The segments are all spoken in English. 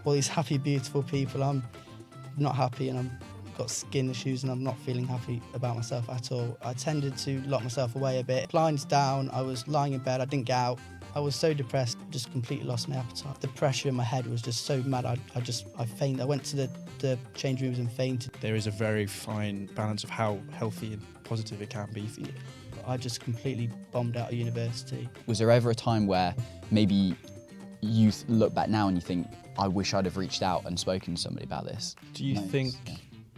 All these happy, beautiful people, I'm not happy and I've got skin issues and I'm not feeling happy about myself at all. I tended to lock myself away a bit. Blinds down, I was lying in bed, I didn't get out. I was so depressed, just completely lost my appetite. The pressure in my head was just so mad, I fainted. I went to the change rooms and fainted. There is a very fine balance of how healthy and positive it can be for you. I just completely bombed out of university. Was there ever a time where maybe you look back now and you think, I wish I'd have reached out and spoken to somebody about this? Do you think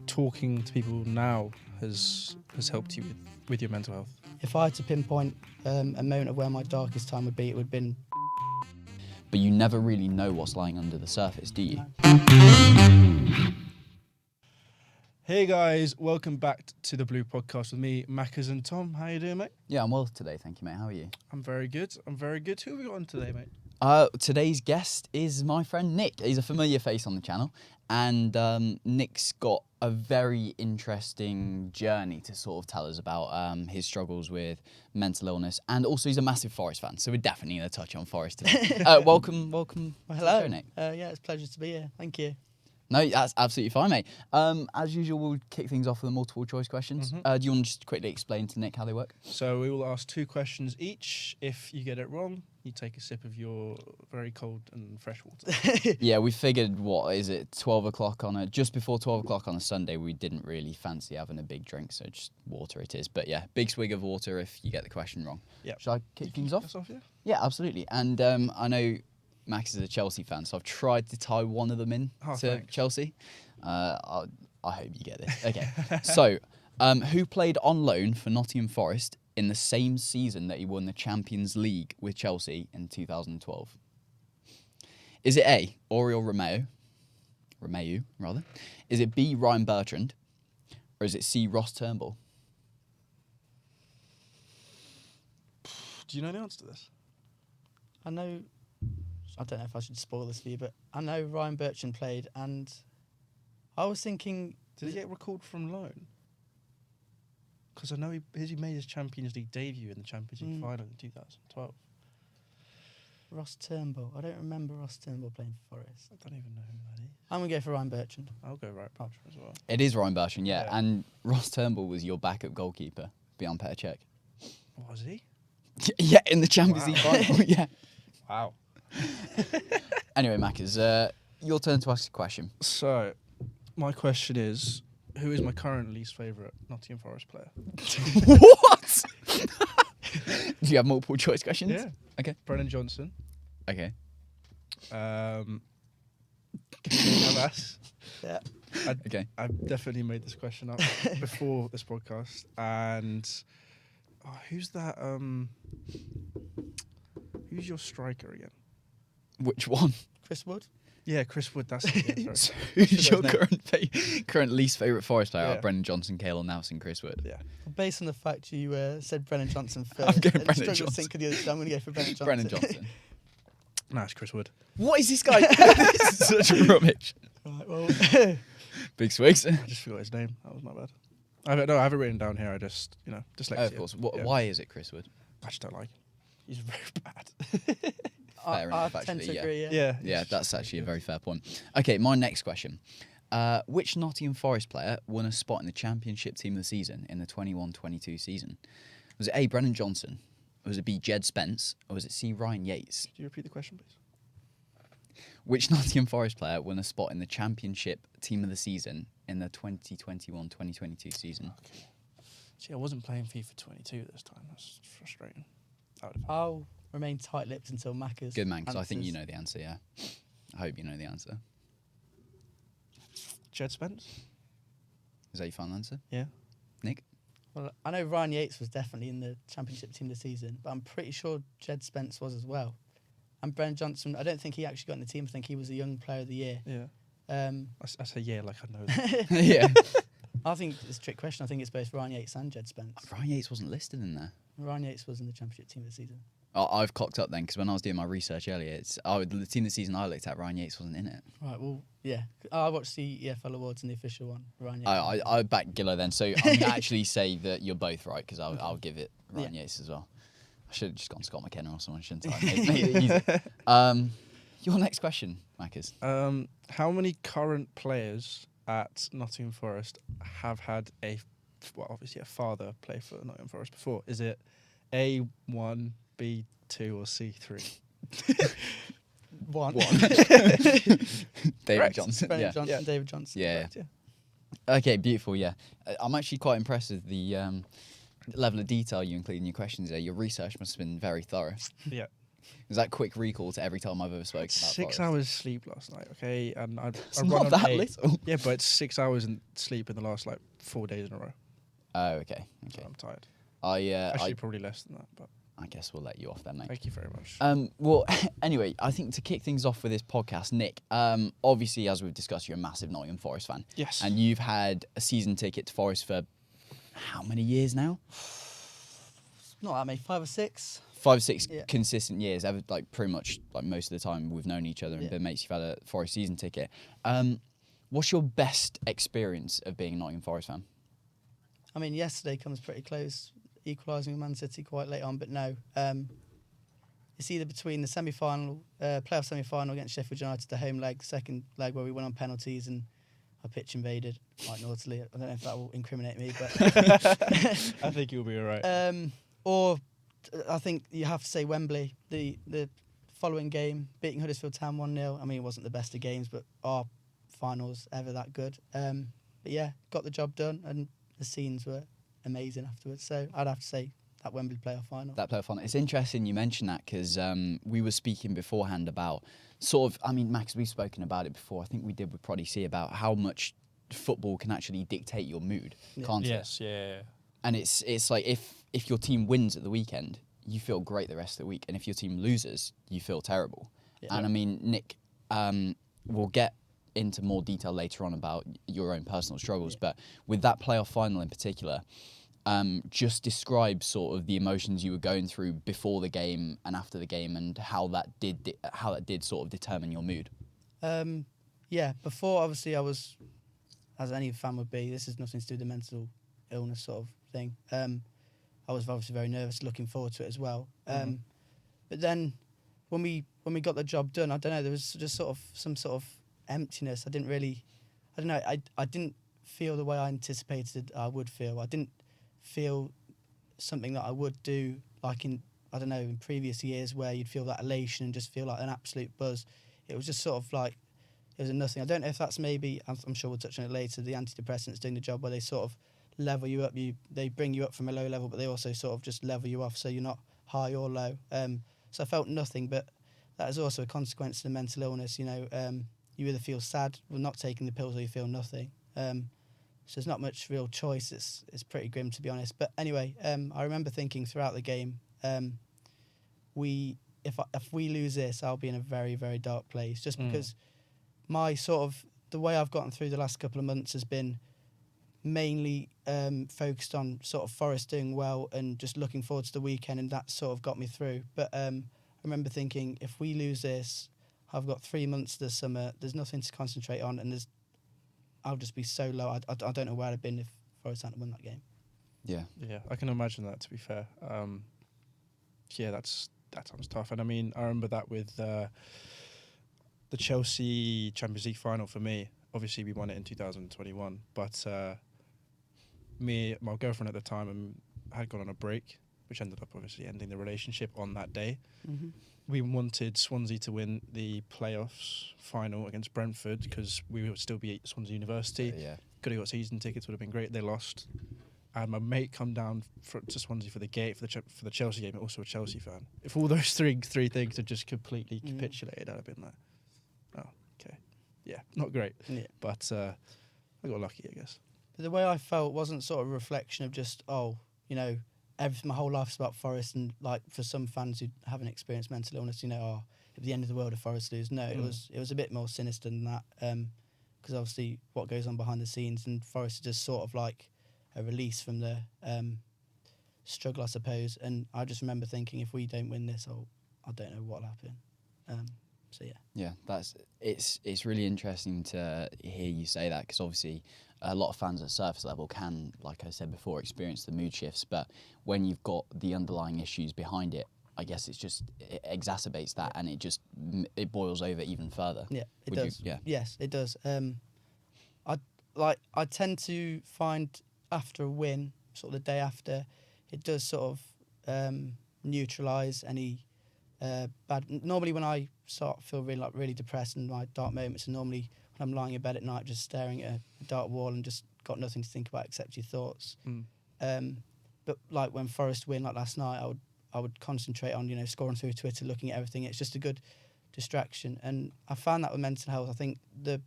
talking to people now has helped you with your mental health? If I had to pinpoint a moment of where my darkest time would be, it would have been... But you never really know what's lying under the surface, do you? Hey guys, welcome back to the Blue Podcast with me, Mackers and Tom. How you doing, mate? Yeah, I'm well today, thank you, mate. How are you? I'm very good. Who have we got on today, mate? Today's guest is my friend Nick. He's a familiar face on the channel, and Nick's got a very interesting journey to sort of tell us about his struggles with mental illness, and also he's a massive Forest fan, so we're definitely going to touch on Forest today. Welcome. Well, to hello, the show, Nick. Yeah, it's a pleasure to be here. Thank you. No, that's absolutely fine, mate. As usual, we'll kick things off with the multiple choice questions. Do you want to just quickly explain to Nick how they work? So we will ask 2 questions each. If you get it wrong, you take a sip of your very cold and fresh water. Yeah, we figured, what is it, 12 o'clock just before 12 o'clock on a Sunday, we didn't really fancy having a big drink, so just water it is. But yeah, big swig of water if you get the question wrong. Yep. Shall I kick things off? Yeah? Yeah, absolutely. And I know Max is a Chelsea fan, so I've tried to tie one of them in to thanks. Chelsea. I hope you get this. Okay. So, who played on loan for Nottingham Forest in the same season that he won the Champions League with Chelsea in 2012? Is it A, Oriol Romeu, rather? Is it B, Ryan Bertrand? Or is it C, Ross Turnbull? Do you know the answer to this? I don't know if I should spoil this for you, but I know Ryan Bertrand played, and I was thinking... Did he get recalled from loan? Because I know he made his Champions League debut in the Champions League final in 2012. Ross Turnbull. I don't remember Ross Turnbull playing for Forest. I don't even know who that is. I'm going to go for Ryan Bertrand. I'll go Ryan Bertrand as well. It is Ryan Bertrand, yeah. Yeah. And Ross Turnbull was your backup goalkeeper, beyond Petr Cech. Was he? Yeah, in the Champions League final, yeah. Wow. Anyway, Mackers, your turn to ask a question. So, my question is, who is my current least favourite Nottingham Forest player? What? Do you have multiple choice questions? Yeah. Okay. Brennan Johnson. Okay. Navas. Yeah. Okay. I've definitely made this question up before this podcast. And who's that? Who's your striker again? Which one? Chris Wood? Yeah, Chris Wood. That's it. Yeah, sorry. So who's your Wasn't current least favourite Forest player? Yeah. Brendan Johnson, Caelan Nelson, Chris Wood. Yeah. Based on the fact you said Brennan Johnson first, I'm going and Brennan struggled to Johnson. think of the other, so I'm going to go for Brennan Johnson. Brendan Johnson. No, it's Chris Wood. What is this guy? This is such rubbish. Right, well, Big swigs. I just forgot his name. That was my bad. I have it written down here. I just, dyslexia. Of course. Yeah. Why is it Chris Wood? I just don't like him. He's very bad. Fair enough, I tend actually, to agree, yeah. Yeah. Yeah, that's actually a very fair point. Okay, my next question. Which Nottingham Forest player won a spot in the Championship Team of the Season in the 21-22 season? Was it A, Brennan Johnson? Or was it B, Jed Spence? Or was it C, Ryan Yates? Could you repeat the question, please? Which Nottingham Forest player won a spot in the Championship Team of the Season in the 2021-2022 season? Okay. See, I wasn't playing FIFA 22 this time. That's frustrating. I'll remain tight-lipped until Mackers. Good man, because I think answers. you know the answer, yeah. I hope you know the answer. Jed Spence? Is that your final answer? Yeah. Nick? Well, I know Ryan Yates was definitely in the Championship Team of the Season, but I'm pretty sure Jed Spence was as well. And Brennan Johnson, I don't think he actually got in the team. I think he was a Young Player of the Year. Yeah. I say yeah, like I know that. Yeah. I think it's a trick question. I think it's both Ryan Yates and Jed Spence. Ryan Yates wasn't listed in there. Ryan Yates was in the Championship Team of the Season. Oh, I've cocked up then, because when I was doing my research earlier, the team of the season I looked at, Ryan Yates wasn't in it. Right, well, yeah. I watched the EFL Awards and the official one. Ryan Yates. I back Gillo then, so I'm going to actually say that you're both right, because I'll give it Ryan Yeah. Yates as well. I should have just gone Scott McKenna or someone, shouldn't I? Made it easy. Your next question, Mackers. How many current players at Nottingham Forest have had obviously a father play for Nottingham Forest before? Is it A1, B2, or C3? One. David Johnson. Brennan Yeah. Johnson, David Johnson. Yeah. Correct, yeah. Okay, beautiful. Yeah, I'm actually quite impressed with the level of detail you include in your questions there. Your research must have been very thorough. Yeah. Was that quick recall to every time I've ever spoken about 6 Forest? hours sleep last night, okay? And I It's run not on that 8. little. Yeah, but it's 6 hours in sleep in the last 4 days in a row. Oh, okay. So I'm tired. I Probably less than that, but guess we'll let you off then, mate. thank you very much. Well, anyway, I think to kick things off with this podcast, Nick, obviously, as we've discussed, you're a massive Nottingham Forest fan. Yes. And you've had a season ticket to Forest for how many years now? Not that many, 5 or 6. 5 or 6 Yeah. consistent years, pretty much most of the time we've known each other and been mates. You've had a Forest season ticket. What's your best experience of being a Nottingham Forest fan? I mean, yesterday comes pretty close, equalising with Man City quite late on, but no. It's either between the playoff semi-final against Sheffield United, the home leg, second leg where we went on penalties and our pitch invaded quite naughtily. I don't know if that will incriminate me, but I think you'll be all right. or I think you have to say Wembley, the following game, beating Huddersfield Town 1-0. I mean, it wasn't the best of games, but our finals ever that good. But yeah, got the job done, and the scenes were amazing afterwards. So I'd have to say that Wembley playoff final. That playoff final. It's interesting you mentioned that because we were speaking beforehand about Max, we've spoken about it before. I think we did with Proddy C about how much football can actually dictate your mood, can't it? Yes, yeah. And it's like if your team wins at the weekend, you feel great the rest of the week, and if your team loses, you feel terrible. Yeah. And I mean, Nick, we'll get into more detail later on about your own personal struggles, but with that playoff final in particular, just describe sort of the emotions you were going through before the game and after the game, and how that did sort of determine your mood. Yeah, before obviously I was, as any fan would be, this is nothing to do with the mental illness sort of thing. I was obviously very nervous, looking forward to it as well. But then when we got the job done, I don't know, there was just sort of some sort of emptiness. I didn't feel the way I anticipated I would feel. I didn't feel something that I would do like in previous years where you'd feel that elation and just feel like an absolute buzz. It was just sort of like, it was a nothing. I don't know if that's maybe, I'm sure we'll touch on it later, the antidepressants doing the job where they sort of level you up. They bring you up from a low level, but they also sort of just level you off so you're not high or low. So I felt nothing, but that is also a consequence of the mental illness. You either feel sad with not taking the pills or you feel nothing. So there's not much real choice. It's pretty grim, to be honest. But anyway, I remember thinking throughout the game, if we lose this, I'll be in a very, very dark place. Just because the way I've gotten through the last couple of months has been mainly focused on sort of Forest doing well and just looking forward to the weekend, and that sort of got me through. But I remember thinking, if we lose this, I've got 3 months this summer, there's nothing to concentrate on, and I'll just be so low. I don't know where I'd have been if Forest hadn't won that game. Yeah. Yeah, I can imagine that, to be fair. That sounds tough. And I mean, I remember that with the Chelsea Champions League final for me. Obviously, we won it in 2021, but me, my girlfriend at the time, had gone on a break, which ended up obviously ending the relationship on that day. Mm-hmm. We wanted Swansea to win the playoffs final against Brentford because we would still be at Swansea University. Could have got season tickets, would have been great. They lost. And my mate come down to Swansea for the gate for the Chelsea game, also a Chelsea fan. If all those three things had just completely capitulated, I'd have been like, oh, okay. Yeah, not great. Yeah. But I got lucky, I guess. But the way I felt wasn't sort of a reflection of just, everything, my whole life's about Forest, and like for some fans who haven't experienced mental illness, at the end of the world if Forest lose. No, it was a bit more sinister than that, because obviously what goes on behind the scenes, and Forest is just sort of like a release from the struggle, I suppose. And I just remember thinking, if we don't win this, I don't know what'll happen. So yeah. Yeah, it's really interesting to hear you say that, because obviously a lot of fans at surface level can, like I said before, experience the mood shifts. But when you've got the underlying issues behind it, I guess it exacerbates that, and it boils over even further. Yeah, it does. Yeah. Yes, it does. I tend to find after a win, sort of the day after, it does sort of neutralise any bad. Normally, when I start feel really depressed in my dark moments, and normally when I'm lying in bed at night, just staring at a dark wall and just got nothing to think about except your thoughts. But like when Forest win, like last night, I would concentrate on scrolling through Twitter, looking at everything. It's just a good distraction, and I found that with mental health. I think the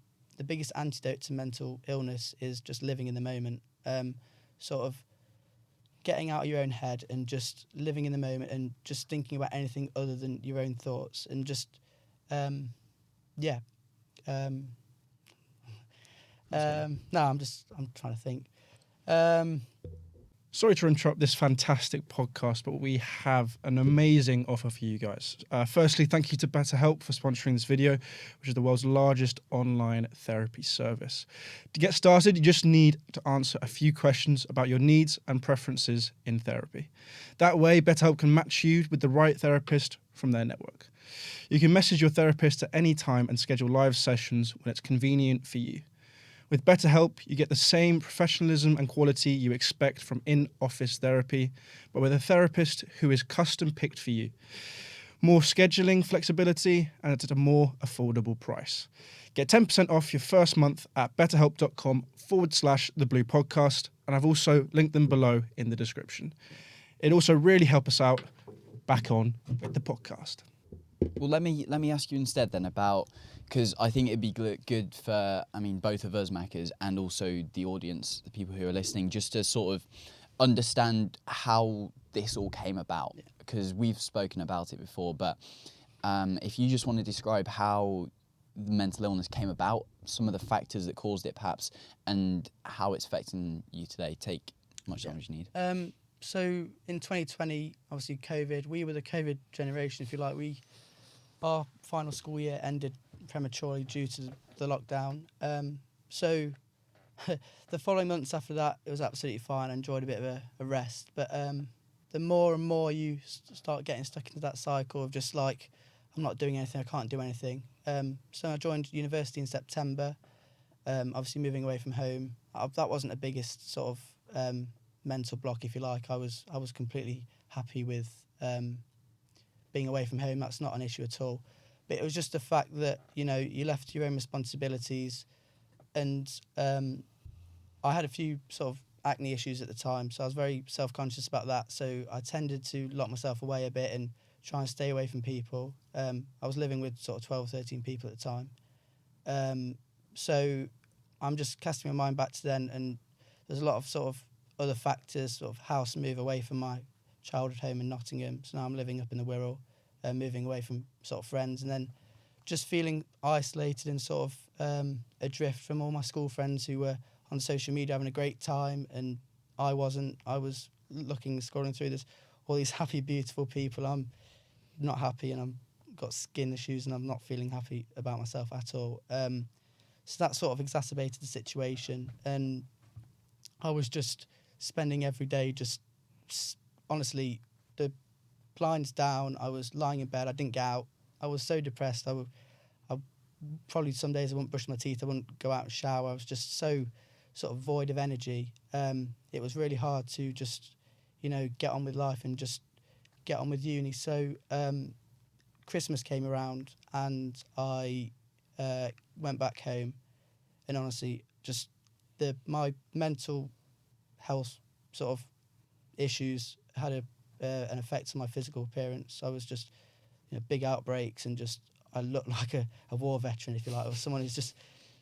biggest antidote to mental illness is just living in the moment. Sort of getting out of your own head and just living in the moment and just thinking about anything other than your own thoughts, and just no, I'm trying to think. Sorry to interrupt this fantastic podcast, but we have an amazing offer for you guys. Firstly, thank you to BetterHelp for sponsoring this video, which is the world's largest online therapy service. To get started, you just need to answer a few questions about your needs and preferences in therapy. That way, BetterHelp can match you with the right therapist from their network. You can message your therapist at any time and schedule live sessions when it's convenient for you. With BetterHelp, you get the same professionalism and quality you expect from in-office therapy, but with a therapist who is custom-picked for you. More scheduling flexibility, and it's at a more affordable price. Get 10% off your first month at betterhelp.com/thebluepodcast, and I've also linked them below in the description. It'd also really help us out back on with the podcast. Well, let me ask you instead then about, because I think it'd be good for, both of us, Mackers, and also the audience, the people who are listening, just to sort of understand how this all came about, because we've spoken about it before, but if you just want to describe how the mental illness came about, some of the factors that caused it perhaps, and how it's affecting you today. Take much time as you need. So in 2020, obviously COVID, we were the COVID generation, if you like. Our final school year ended prematurely due to the lockdown. So the following months after that, it was absolutely fine. I enjoyed a bit of a rest. But the more and more you start getting stuck into that cycle of just like, I'm not doing anything, I can't do anything. So I joined university in September, obviously moving away from home. That wasn't the biggest sort of mental block, if you like. I was completely happy with being away from home. That's not an issue at all. But it was just the fact that, you left your own responsibilities, and I had a few sort of acne issues at the time, so I was very self-conscious about that. So I tended to lock myself away a bit and try and stay away from people. I was living with sort of 12, 13 people at the time. So I'm just casting my mind back to then, and there's a lot of sort of other factors, sort of house move away from my childhood home in Nottingham. So now I'm living up in the Wirral, moving away from sort of friends, and then just feeling isolated and sort of adrift from all my school friends who were on social media having a great time, and I wasn't. I was scrolling through all these happy, beautiful people. I'm not happy, and I've got skin issues, and I'm not feeling happy about myself at all. So that sort of exacerbated the situation, and I was just spending every day just honestly, the blinds down. I was lying in bed. I didn't get out. I was so depressed. I probably some days I wouldn't brush my teeth. I wouldn't go out and shower. I was just so sort of void of energy. It was really hard to just, get on with life and just get on with uni. So Christmas came around, and I went back home, and honestly, just my mental health sort of issues had an effect on my physical appearance. I was just, big outbreaks, and just I looked like a war veteran, if you like, or someone who's just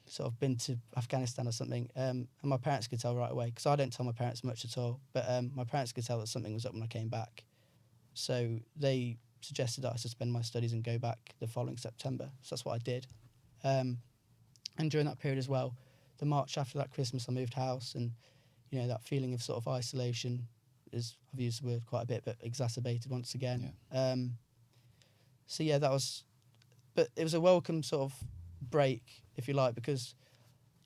sort of been to Afghanistan or something. And my parents could tell right away, because I don't tell my parents much at all, but my parents could tell that something was up when I came back. So they suggested that I suspend my studies and go back the following September. So that's what I did. And during that period as well, the March after that Christmas, I moved house, and that feeling of sort of isolation I've used the word quite a bit, but exacerbated once again. Yeah. So yeah, that was but it was a welcome sort of break, if you like, because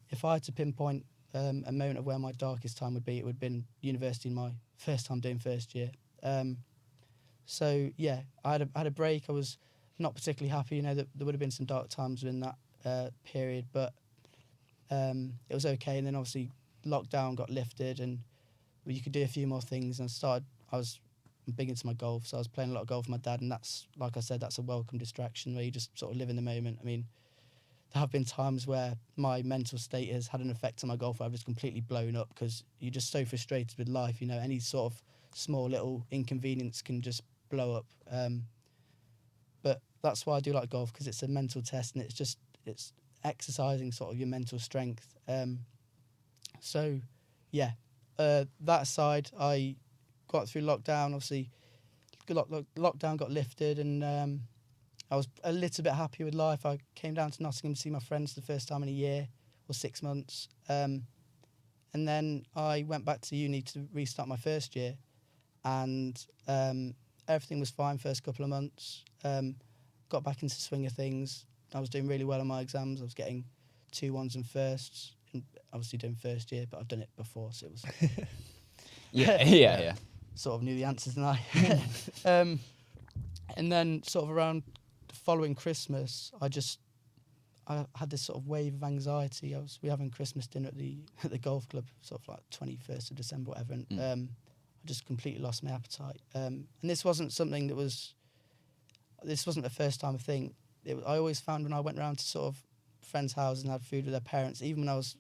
if I had to pinpoint a moment of where my darkest time would be, it would have been university in my first time doing first year. So yeah, I had a break. I was not particularly happy. You know, there would have been some dark times in that period, but it was okay. And then obviously lockdown got lifted, and you could do a few more things. And I'm big into my golf, so I was playing a lot of golf with my dad, and that's, like I said, that's a welcome distraction where you just sort of live in the moment. I mean, there have been times where my mental state has had an effect on my golf where I've just completely blown up because you're just so frustrated with life. You know, any sort of small little inconvenience can just blow up. But that's why I do like golf, because it's a mental test, and it's exercising sort of your mental strength. So yeah, that aside, I got through lockdown. Obviously, lockdown got lifted, and I was a little bit happy with life. I came down to Nottingham to see my friends the first time in a year or 6 months. And then I went back to uni to restart my first year, and everything was fine first couple of months. Got back into the swing of things. I was doing really well on my exams. I was getting 2-1s and firsts. And obviously doing first year, but I've done it before, so it was yeah. Sort of knew the answers, and and then sort of around the following Christmas, I had this sort of wave of anxiety. We were having Christmas dinner at the golf club, sort of like 21st of December, whatever, and I just completely lost my appetite. And this wasn't something this wasn't the first time thing. I always found when I went around to sort of friends' houses and had food with their parents, even when I was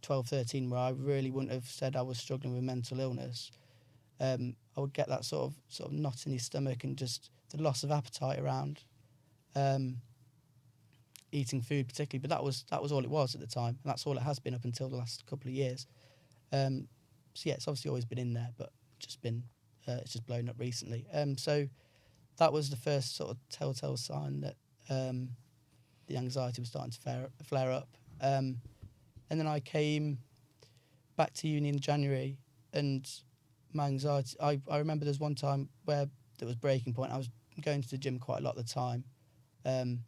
12, 13, where I really wouldn't have said I was struggling with mental illness, I would get that sort of knot in your stomach and just the loss of appetite around eating food particularly. But that was all it was at the time, and that's all it has been up until the last couple of years. So yeah, it's obviously always been in there, but it's just blown up recently. So that was the first sort of telltale sign that the anxiety was starting to flare up. And then I came back to uni in January, and my anxiety, I remember there's one time where there was breaking point. I was going to the gym quite a lot at the time, and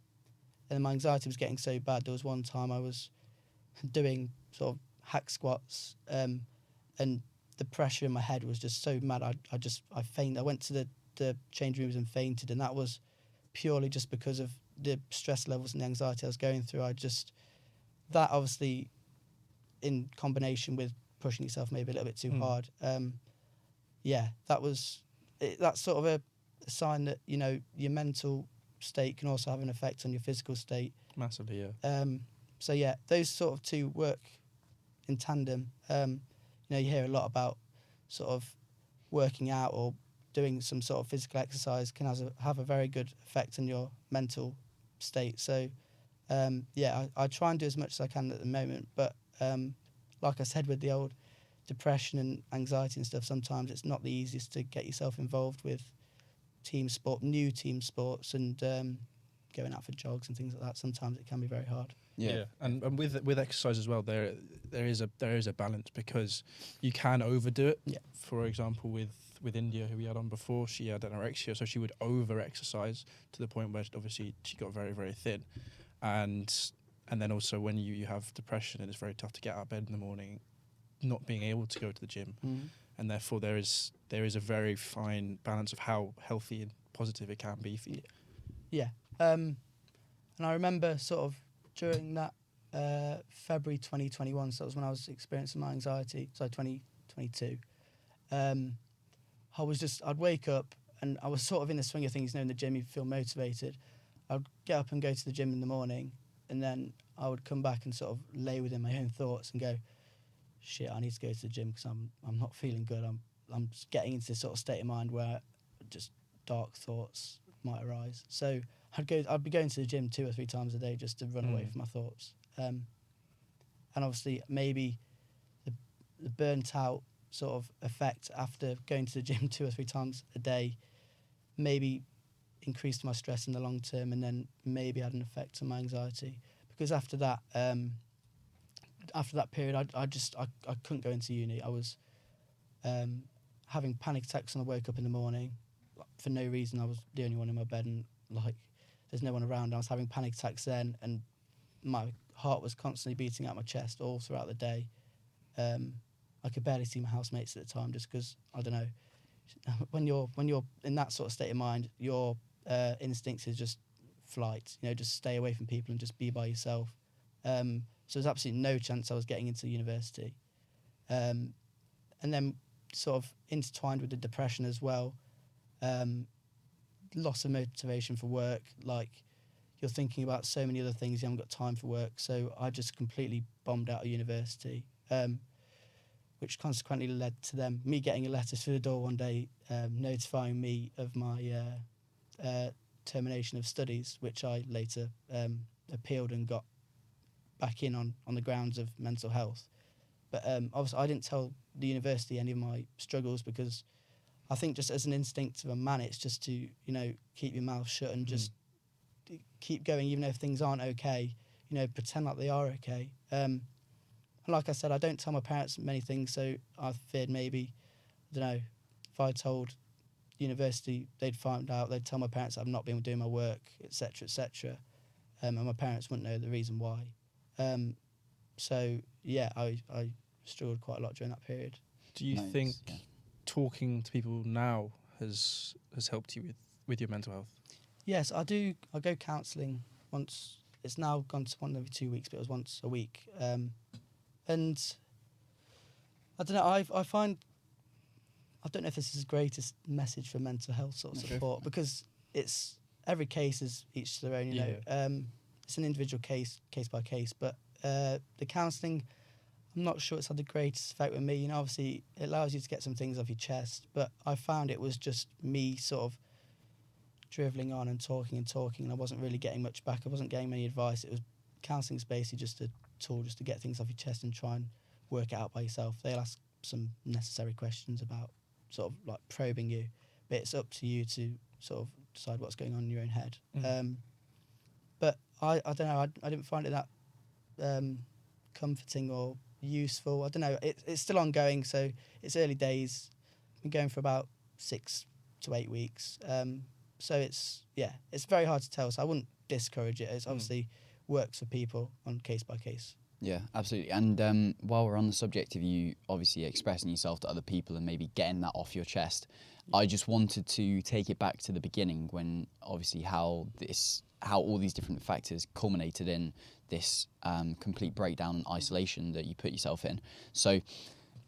my anxiety was getting so bad. There was one time I was doing sort of hack squats, and the pressure in my head was just so mad. I fainted. I went to the change rooms and fainted, and that was purely just because of the stress levels and the anxiety I was going through. That obviously, in combination with pushing yourself maybe a little bit too hard, that's sort of a sign that, you know, your mental state can also have an effect on your physical state. Massively, yeah. So yeah, those sort of two work in tandem. You know, you hear a lot about sort of working out or doing some sort of physical exercise can have a very good effect on your mental state. So I try and do as much as I can at the moment, but like I said, with the old depression and anxiety and stuff, sometimes it's not the easiest to get yourself involved with new team sports, and going out for jogs and things like that. Sometimes it can be very hard. Yeah. And with exercise as well, there is a balance, because you can overdo it. Yeah. For example, with India, who we had on before, she had anorexia, so she would over-exercise to the point where obviously she got very, very thin. And then also when you have depression, and it's very tough to get out of bed in the morning, not being able to go to the gym. Mm. And therefore there is a very fine balance of how healthy and positive it can be for you. Yeah. And I remember sort of during that February 2021, so that was when I was experiencing my anxiety, so 2022, I'd wake up and I was sort of in the swing of things, you know, in the gym, you feel motivated. I'd get up and go to the gym in the morning, and then I would come back and sort of lay within my own thoughts and go, shit, I need to go to the gym because I'm not feeling good. I'm just getting into this sort of state of mind where just dark thoughts might arise. So I'd be going to the gym 2 or 3 times a day just to run away from my thoughts. And obviously maybe the burnt out sort of effect after going to the gym 2 or 3 times a day maybe increased my stress in the long term, and then maybe had an effect on my anxiety. Because after that period, I couldn't go into uni. I was having panic attacks when I woke up in the morning for no reason. I was the only one in my bed, and like there's no one around. I was having panic attacks then, and my heart was constantly beating out my chest all throughout the day. I could barely see my housemates at the time just because, I don't know, when you're in that sort of state of mind, your instinct is just flight, just stay away from people and just be by yourself. So there's absolutely no chance I was getting into university. And then sort of intertwined with the depression as well, loss of motivation for work, like you're thinking about so many other things, you haven't got time for work. So I just completely bombed out of university, which consequently led to me getting a letter through the door one day notifying me of my termination of studies, which I later appealed and got back in on the grounds of mental health. But obviously I didn't tell the university any of my struggles, because I think just as an instinct of a man, it's just to, keep your mouth shut and just keep going, even if things aren't okay, pretend like they are okay. And like I said, I don't tell my parents many things, so I feared maybe, I don't know, if I told university, they'd find out, they'd tell my parents I've not been doing my work, etc., etc., and my parents wouldn't know the reason why. So yeah, I struggled quite a lot during that period. Do you think talking to people now has helped you with your mental health? Yes, I do. I go counselling once. It's now gone to one every 2 weeks, but it was once a week. And I don't know, I find, I don't know if this is the greatest message for mental health sort of support, because it's, every case is each to their own, you know. It's an individual case by case, but the counselling, I'm not sure it's had the greatest effect with me. Obviously it allows you to get some things off your chest, but I found it was just me sort of drivelling on and talking, and I wasn't really getting much back. I wasn't getting any advice. It was, counselling's basically just a tool just to get things off your chest and try and work it out by yourself. They'll ask some necessary questions about sort of like probing you, but it's up to you to sort of decide what's going on in your own head. But I don't know, I didn't find it that comforting or useful. I don't know, it's still ongoing, so it's early days. I've been going for about 6 to 8 weeks. So it's very hard to tell, so I wouldn't discourage it. It's obviously works for people on case by case. Yeah, absolutely. And while we're on the subject of you obviously expressing yourself to other people and maybe getting that off your chest, I just wanted to take it back to the beginning, when obviously how all these different factors culminated in this complete breakdown and isolation that you put yourself in. So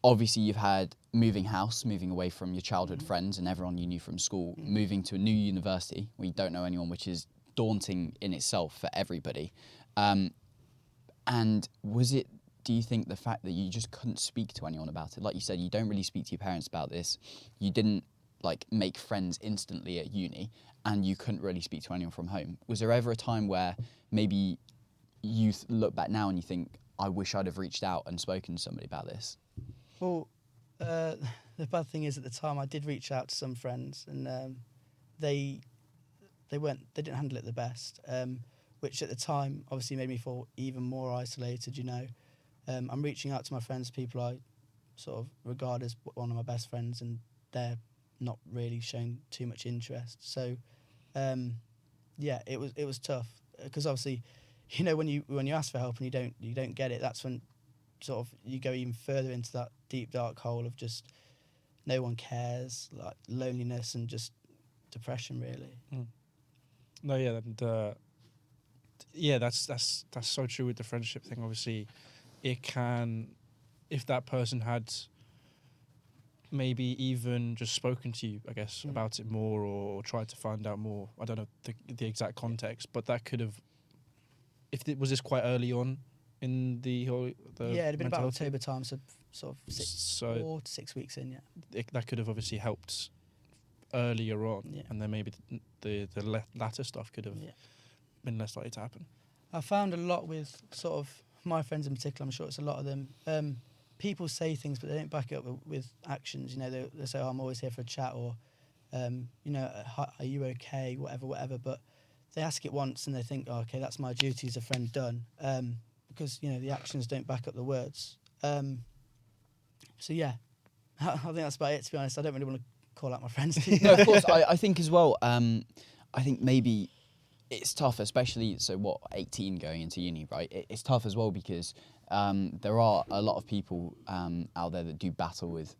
obviously you've had moving house, moving away from your childhood friends and everyone you knew from school, moving to a new university where you don't know anyone, which is daunting in itself for everybody. And do you think the fact that you just couldn't speak to anyone about it, like you said, you don't really speak to your parents about this, you didn't like make friends instantly at uni, and you couldn't really speak to anyone from home. Was there ever a time where maybe you look back now and you think, I wish I'd have reached out and spoken to somebody about this? Well, the bad thing is at the time I did reach out to some friends, and they didn't handle it the best, which at the time obviously made me feel even more isolated. I'm reaching out to my friends, people I sort of regard as one of my best friends, and they're not really showing too much interest. So it was tough, because obviously when you ask for help and you don't get it, that's when sort of you go even further into that deep dark hole of just no one cares, like loneliness and just depression, really. No, yeah, and that's so true with the friendship thing. Obviously, it can, if that person had maybe even just spoken to you, I guess, about it more, or tried to find out more. I don't know the exact context, but that could have. Was this quite early on in the whole? It had been about October time, so sort of 4 to 6 weeks in. That could have obviously helped earlier on, and then maybe the latter stuff could have been less likely to happen. I found a lot with sort of my friends in particular, I'm sure it's a lot of them, people say things but they don't back it up with actions. They say, I'm always here for a chat, or are you okay, whatever, but they ask it once and they think, okay, that's my duty as a friend done, because the actions don't back up the words. So yeah, I think that's about it, to be honest. I don't really want to call out my friends. No, of course. I think as well, I think maybe it's tough, especially 18 going into uni, right? It's tough as well because there are a lot of people out there that do battle with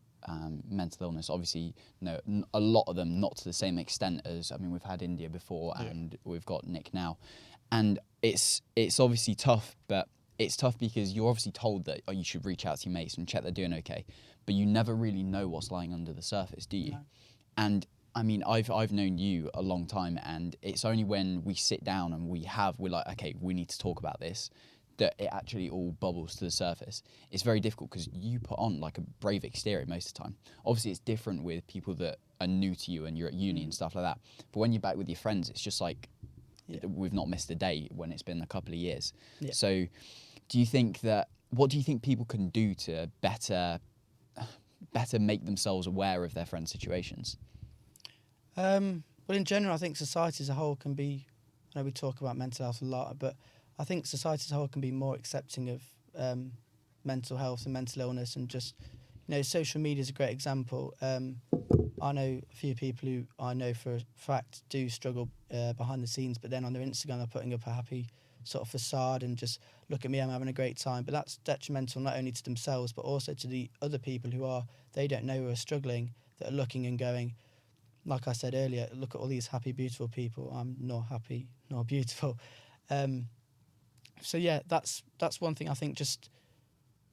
mental illness. Obviously, a lot of them not to the same extent as, I mean, we've had India before and we've got Nick now, and it's obviously tough, but it's tough because you're obviously told that you should reach out to your mates and check they're doing okay, but you never really know what's lying under the surface, do you? No. And I mean, I've known you a long time, and it's only when we sit down and we're like, okay, we need to talk about this, that it actually all bubbles to the surface. It's very difficult because you put on like a brave exterior most of the time. Obviously, it's different with people that are new to you and you're at uni and stuff like that. But when you're back with your friends, it's just like we've not missed a day when it's been a couple of years. Yeah. So, what do you think people can do to better make themselves aware of their friends' situations? Well, in general, I think society as a whole can be, I know we talk about mental health a lot, but I think society as a whole can be more accepting of mental health and mental illness, and just, social media is a great example. I know a few people who I know for a fact do struggle behind the scenes, but then on their Instagram they're putting up a happy sort of facade and just, look at me, I'm having a great time. But that's detrimental not only to themselves but also to the other people they don't know who are struggling, that are looking and going, like I said earlier, look at all these happy, beautiful people. I'm not happy, not beautiful. So yeah, that's one thing. I think just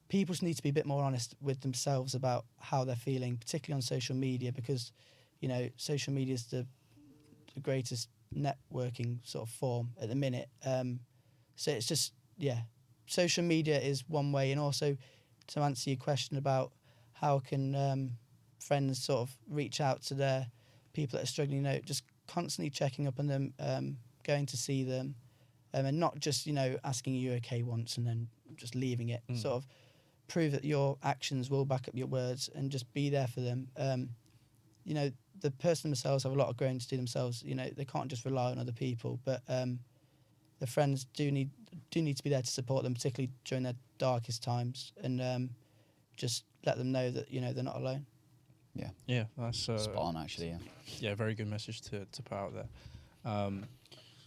people just need to be a bit more honest with themselves about how they're feeling, particularly on social media, because social media is the greatest networking sort of form at the minute. So it's just, social media is one way, and also to answer your question about how can friends sort of reach out to their people that are struggling, just constantly checking up on them, going to see them, and not just, asking, are you okay once and then just leaving it. Sort of prove that your actions will back up your words and just be there for them. The person themselves have a lot of growing to do themselves. They can't just rely on other people, but the friends do need to be there to support them, particularly during their darkest times, and just let them know that, they're not alone. Yeah, that's spot on, actually. Yeah, very good message to put out there.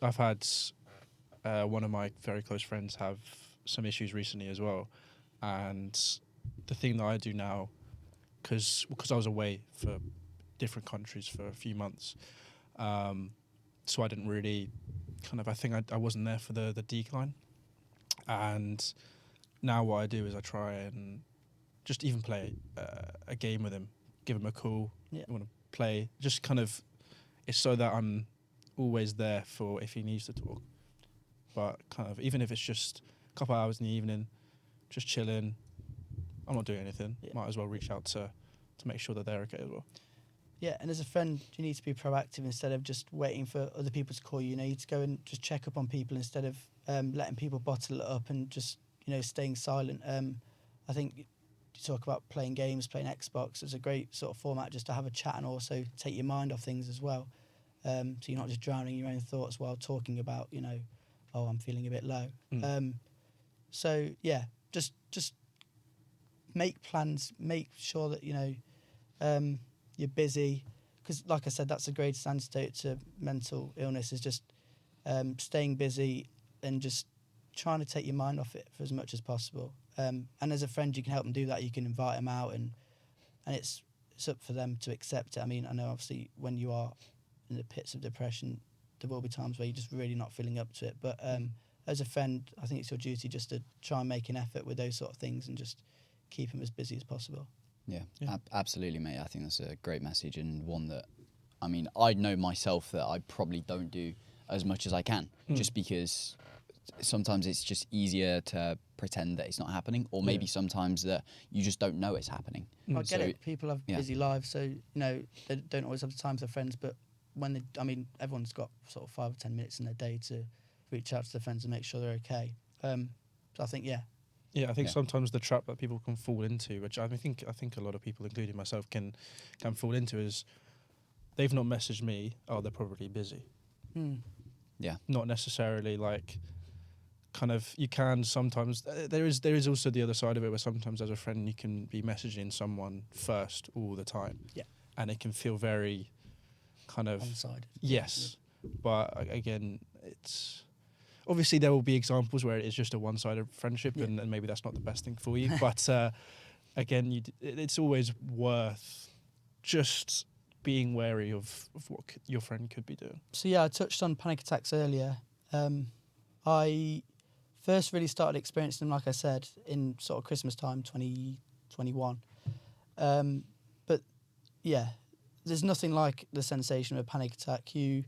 I've had one of my very close friends have some issues recently as well, and the thing that I do now, because I was away for different countries for a few months, so I didn't really I think I wasn't there for the decline, and now what I do is I try and just even play a game with him, give him a call. I want to play, just it's so that I'm always there for if he needs to talk. But even if it's just a couple of hours in the evening, just chilling, I'm not doing anything. Might as well reach out to make sure that they're okay as well. Yeah, and as a friend, you need to be proactive instead of just waiting for other people to call you. You need to go and just check up on people instead of letting people bottle it up and just, staying silent. I think you talk about playing games, playing Xbox. It's a great sort of format just to have a chat and also take your mind off things as well. So you're not just drowning your own thoughts while talking about, oh, I'm feeling a bit low. So yeah, just make plans, make sure that you're busy, because like I said, that's the greatest antidote to mental illness, is just staying busy and just trying to take your mind off it for as much as possible. And as a friend, you can help them do that. You can invite them out, and it's up for them to accept it. I mean, I know obviously when you are in the pits of depression, there will be times where you're just really not feeling up to it. But as a friend, I think it's your duty just to try and make an effort with those sort of things and just keep them as busy as possible. Yeah. Absolutely, mate. I think that's a great message, and one that, I mean, I know myself that I probably don't do as much as I can, just because sometimes it's just easier to pretend that it's not happening, or maybe sometimes that you just don't know it's happening. I get it. People have busy lives, so they don't always have the time for their friends. But everyone's got sort of 5 or 10 minutes in their day to reach out to their friends and make sure they're okay. So I think I think sometimes the trap that people can fall into, which I think a lot of people, including myself, can fall into, is they've not messaged me. Oh, they're probably busy. Yeah. Not necessarily you can sometimes. There is also the other side of it, where sometimes as a friend you can be messaging someone first all the time. Yeah. And it can feel very one-sided. Yes. But again, it's obviously there will be examples where it is just a one-sided friendship, Yeah. and maybe that's not the best thing for you. But again, it's always worth just being wary of what your friend could be doing. So yeah, I touched on panic attacks earlier. I first really started experiencing them, like I said, in sort of Christmas time, 2021. But yeah, there's nothing like the sensation of a panic attack. You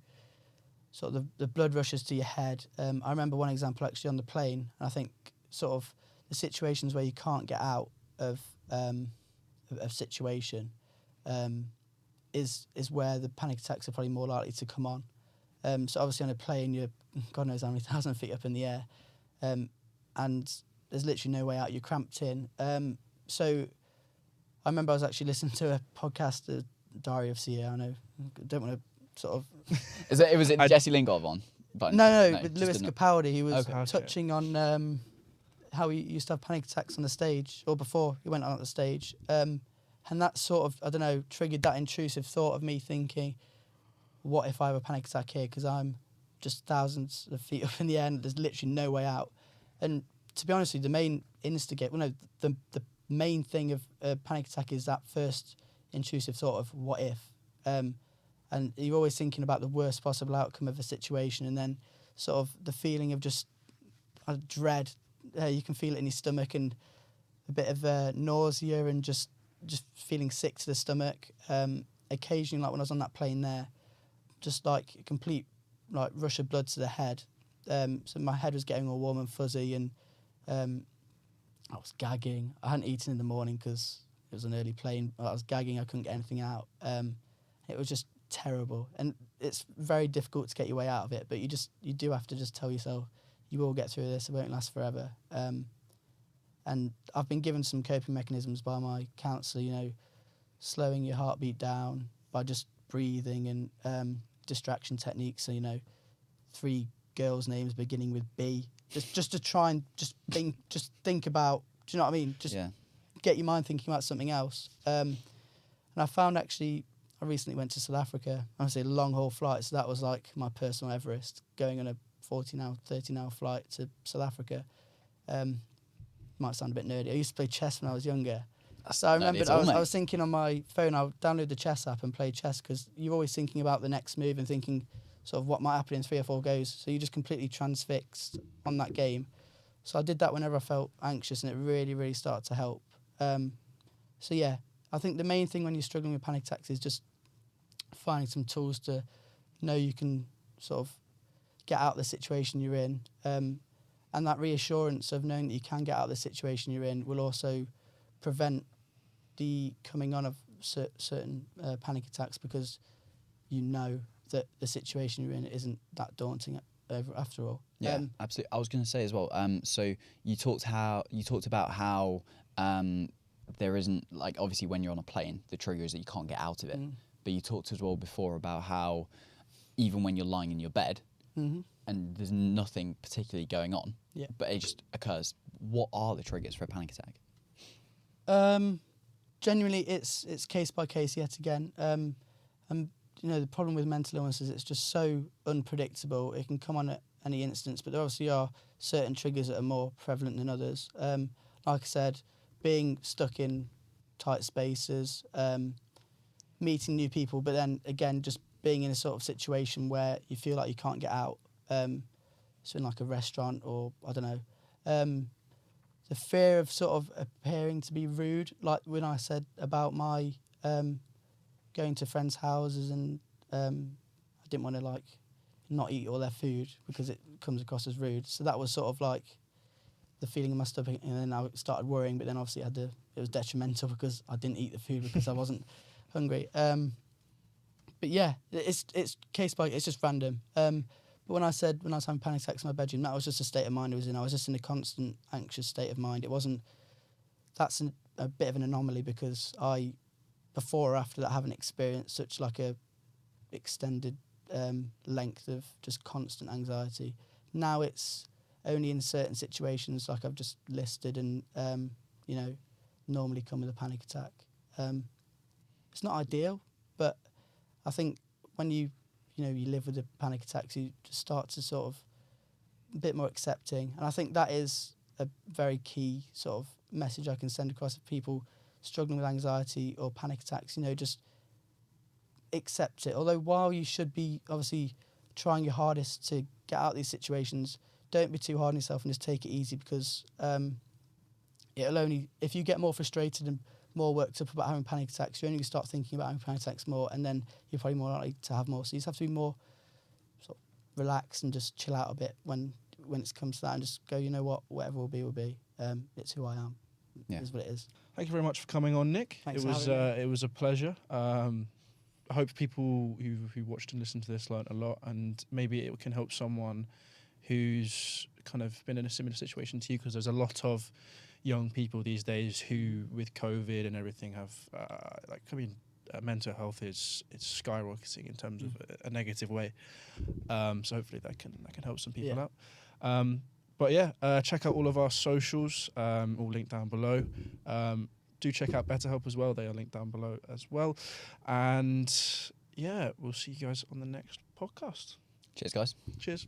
sort of the blood rushes to your head. I remember one example actually on the plane, and I think sort of the situations where you can't get out of situation is where the panic attacks are probably more likely to come on. So obviously on a plane, you're God knows how many thousand feet up in the air, and there's literally no way out. You're cramped in. So I remember I was actually listening to a podcast, the Diary of CEO. I know, don't want to sort of. Was it Jesse Lingard one? No, with just Lewis didn't- Capaldi. He was Okay. touching on how he used to have panic attacks on the stage, or before he went on the stage. And that sort of, I don't know, triggered that intrusive thought of me thinking, what if I have a panic attack here? Because I'm just thousands of feet up in the air and there's literally no way out. And to be honest with you, the main the main thing of a panic attack is that first intrusive thought of what if. And you're always thinking about the worst possible outcome of a situation, and then sort of the feeling of just dread. You can feel it in your stomach, and a bit of nausea, and just feeling sick to the stomach. Occasionally, like when I was on that plane there, just like a complete like rush of blood to the head. So my head was getting all warm and fuzzy, and I was gagging. I hadn't eaten in the morning because it was an early plane. I was gagging. I couldn't get anything out. It was just terrible, and it's very difficult to get your way out of it. But you do have to just tell yourself you will get through this. It won't last forever. And I've been given some coping mechanisms by my counsellor. You know, slowing your heartbeat down by just breathing, and distraction techniques. So 3 girls' names beginning with B. Just to try and just think about. Do you know what I mean? Just get your mind thinking about something else. And I found actually. I recently went to South Africa. Obviously, a long-haul flight, so that was like my personal Everest, going on a 13-hour flight to South Africa. Might sound a bit nerdy. I used to play chess when I was younger. So I remembered I was thinking on my phone, I'll download the chess app and play chess, because you're always thinking about the next move and thinking sort of what might happen in 3 or 4 goes. So you're just completely transfixed on that game. So I did that whenever I felt anxious, and it really, really started to help. So yeah, I think the main thing when you're struggling with panic attacks is just finding some tools to know you can sort of get out of the situation you're in. And that reassurance of knowing that you can get out of the situation you're in will also prevent the coming on of certain panic attacks, because you know that the situation you're in isn't that daunting after all. Yeah, absolutely. I was going to say as well. So you talked about how there isn't, like, obviously when you're on a plane, the trigger is that you can't get out of it. But you talked as well before about how even when you're lying in your bed and there's nothing particularly going on, but it just occurs. What are the triggers for a panic attack? Generally, it's case by case yet again. And the problem with mental illness is it's just so unpredictable. It can come on at any instance, but there obviously are certain triggers that are more prevalent than others. Like I said, being stuck in tight spaces, meeting new people, but then again, just being in a sort of situation where you feel like you can't get out. So in like a restaurant, or I don't know. The fear of sort of appearing to be rude, like when I said about my going to friends' houses, and I didn't want to like not eat all their food because it comes across as rude. So that was sort of like the feeling in my stomach, and then I started worrying. But then obviously it was detrimental because I didn't eat the food because I wasn't hungry. But yeah, it's case by, it's just random. But when I was having panic attacks in my bedroom, that was just a state of mind I was in. I was just in a constant anxious state of mind. It wasn't. That's a bit of an anomaly, because I, before or after that, haven't experienced such like a extended length of just constant anxiety. Now it's only in certain situations, like I've just listed, and normally come with a panic attack. It's not ideal, but I think when you you live with a panic attacks, you just start to sort of a bit more accepting. And I think that is a very key sort of message I can send across to people struggling with anxiety or panic attacks. Just accept it. Although while you should be obviously trying your hardest to get out of these situations, don't be too hard on yourself and just take it easy, because it'll only, if you get more frustrated and more worked up about having panic attacks, you're only going to start thinking about having panic attacks more, and then you're probably more likely to have more. So you just have to be more sort of relaxed and just chill out a bit when it comes to that, and just go, you know what, whatever will be, will be. It's who I am. Yeah. Is what it is. Thank you very much for coming on, Nick. Thanks It for was having me. it was a pleasure. I hope people who watched and listened to this learned a lot, and maybe it can help someone who's kind of been in a similar situation to you, because there's a lot of young people these days who, with COVID and everything, have mental health it's skyrocketing in terms of a negative way. So hopefully that can help some people out. But yeah, check out all of our socials, all linked down below. Do check out BetterHelp as well. They are linked down below as well. And yeah, we'll see you guys on the next podcast. Cheers, guys. Cheers.